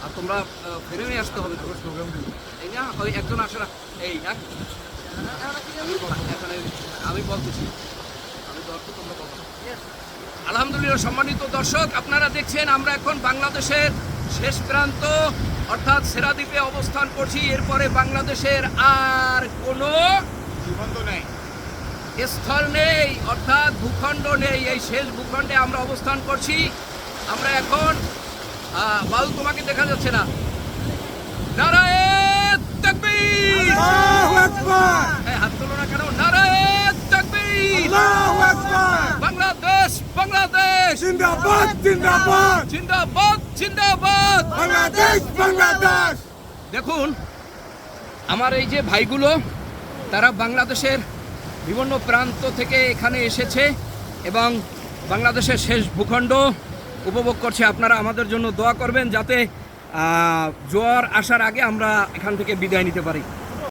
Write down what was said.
আর তোমরা ফিরে নিয়ে আসতে হবে তো এই না ওই একজন আসে না এই না আমি বলতেছি আমি দর্শক তোমরা বলো। আলহামদুলিল্লাহ সম্মানিত দর্শক, আপনারা দেখছেন আমরা এখন বাংলাদেশের শেষ প্রান্ত অর্থাৎ সেরাদ্বীপে অবস্থান করছি। এরপরে বাংলাদেশের আর কোনো স্থল নেই অর্থাৎ ভূখণ্ড নেই। এই শেষ ভূখণ্ডে আমরা অবস্থান করছি। আমরা এখন বাল তোমাকে দেখা যাচ্ছে না। নারায়ে তাকবীর, আল্লাহু আকবার, হাত তোলো না কেন? নারায়ে তাকবীর, আল্লাহু আকবার, বাংলাদেশ বাংলাদেশ জিন্দাবাদ জিন্দাবাদ, জিন্দাবাদ জিন্দাবাদ, বাংলাদেশ বাংলাদেশ। দেখুন আমার এই যে ভাইগুলো, তারা বাংলাদেশের বিভিন্ন প্রান্ত থেকে এখানে এসেছে এবং বাংলাদেশের শেষ ভূখণ্ড উপভোগ করছে। আপনারা আমাদের জন্য দোয়া করবেন যাতে জোয়ার আসার আগে আমরা এখান থেকে বিদায় নিতে পারি।